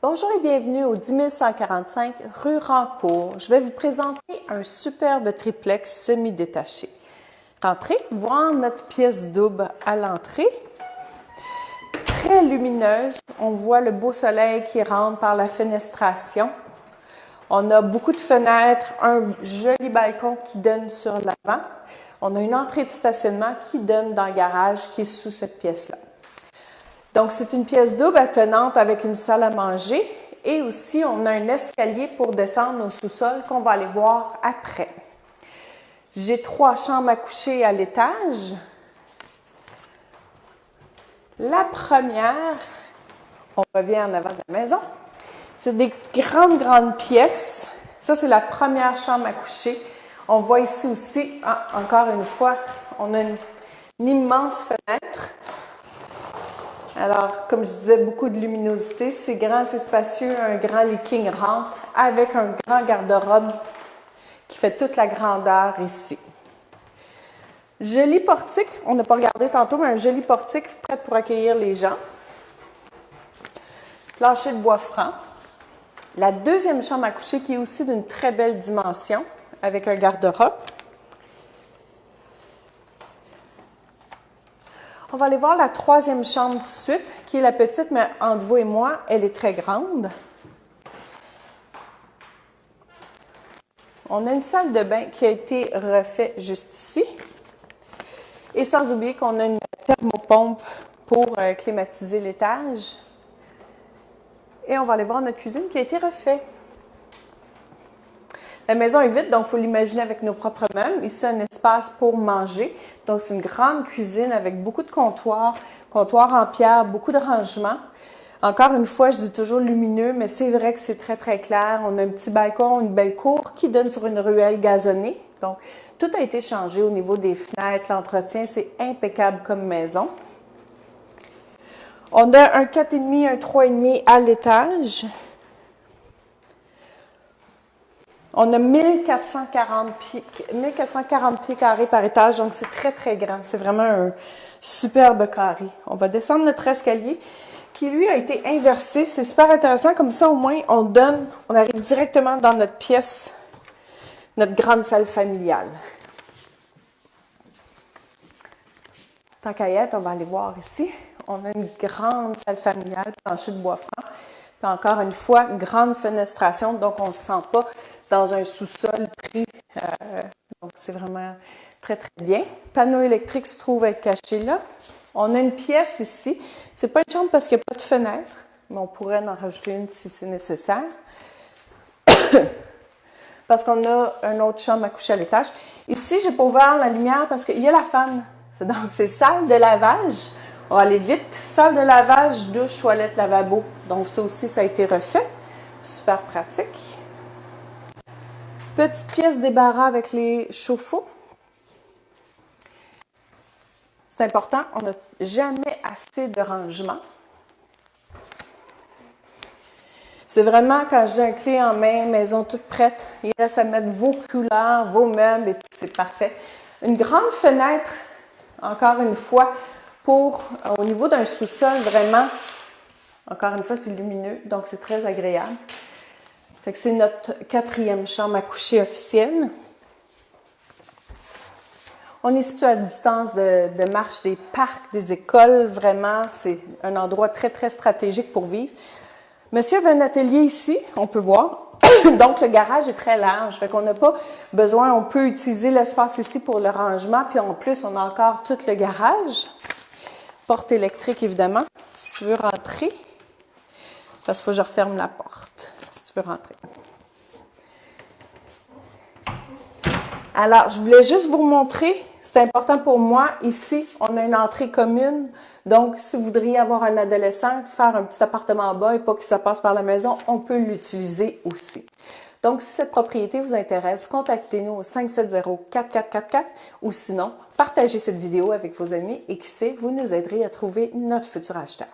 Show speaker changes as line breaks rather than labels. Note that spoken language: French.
Bonjour et bienvenue au 10145 rue Rancourt. Je vais vous présenter un superbe triplex semi-détaché. Rentrez, voir notre pièce double à l'entrée. Très lumineuse, on voit le beau soleil qui rentre par la fenestration. On a beaucoup de fenêtres, un joli balcon qui donne sur l'avant. On a une entrée de stationnement qui donne dans le garage qui est sous cette pièce-là. Donc, c'est une pièce double attenante avec une salle à manger et aussi on a un escalier pour descendre au sous-sol qu'on va aller voir après. J'ai 3 chambres à coucher à l'étage. La première, on revient en avant de la maison, c'est des grandes pièces. Ça, c'est la première chambre à coucher. On voit ici aussi, encore une fois, on a une immense fenêtre. Alors, comme je disais, beaucoup de luminosité. C'est grand, c'est spacieux, un grand leaking rentre avec un grand garde-robe qui fait toute la grandeur ici. Joli portique, on n'a pas regardé tantôt, mais un joli portique prêt pour accueillir les gens. Plancher de bois franc. La deuxième chambre à coucher qui est aussi d'une très belle dimension avec un garde-robe. On va aller voir la troisième chambre tout de suite, qui est la petite, mais entre vous et moi, elle est très grande. On a une salle de bain qui a été refaite juste ici. Et sans oublier qu'on a une thermopompe pour climatiser l'étage. Et on va aller voir notre cuisine qui a été refaite. La maison est vide, donc il faut l'imaginer avec nos propres meubles. Ici, un espace pour manger. Donc, c'est une grande cuisine avec beaucoup de comptoirs en pierre, beaucoup de rangements. Encore une fois, je dis toujours lumineux, mais c'est vrai que c'est très, très clair. On a un petit balcon, une belle cour qui donne sur une ruelle gazonnée. Donc, tout a été changé au niveau des fenêtres, l'entretien, c'est impeccable comme maison. On a un 4,5, un 3,5 à l'étage. On a 1440 pieds carrés par étage, donc c'est très, très grand. C'est vraiment un superbe carré. On va descendre notre escalier qui, lui, a été inversé. C'est super intéressant. Comme ça, au moins, on arrive directement dans notre pièce, notre grande salle familiale. Tant qu'à y être, on va aller voir ici. On a une grande salle familiale, plancher de bois franc. Puis encore une fois, grande fenestration, donc on ne se sent pas dans un sous-sol pris. Donc, c'est vraiment très, très bien. Panneau électrique se trouve être caché là. On a une pièce ici. Ce n'est pas une chambre parce qu'il n'y a pas de fenêtre, mais on pourrait en rajouter une si c'est nécessaire. Parce qu'on a une autre chambre à coucher à l'étage. Ici, je n'ai pas ouvert la lumière parce qu'il y a la fan. Donc, c'est salle de lavage. On va aller vite. Salle de lavage, douche, toilette, lavabo. Donc, ça aussi, ça a été refait. Super pratique. Petite pièce débarras avec les chauffe-eau. C'est important, on n'a jamais assez de rangement. C'est vraiment, quand j'ai un clé en main, maison toute prête, il reste à mettre vos couleurs, vos meubles, et puis c'est parfait. Une grande fenêtre, encore une fois, au niveau d'un sous-sol, vraiment, encore une fois, c'est lumineux, donc c'est très agréable. Fait que c'est notre 4e chambre à coucher officielle. On est situé à distance de marche des parcs, des écoles. Vraiment, c'est un endroit très, très stratégique pour vivre. Monsieur avait un atelier ici, on peut voir. Donc, le garage est très large. Fait qu'on n'a pas besoin, on peut utiliser l'espace ici pour le rangement. Puis en plus, on a encore tout le garage. Porte électrique, évidemment, si tu veux rentrer. Parce qu'il faut que je referme la porte, si tu veux rentrer. Alors, je voulais juste vous montrer, c'est important pour moi, ici, on a une entrée commune. Donc, si vous voudriez avoir un adolescent, faire un petit appartement en bas et pas que ça passe par la maison, on peut l'utiliser aussi. Donc, si cette propriété vous intéresse, contactez-nous au 570-4444 ou sinon, partagez cette vidéo avec vos amis et qui sait, vous nous aiderez à trouver notre futur acheteur.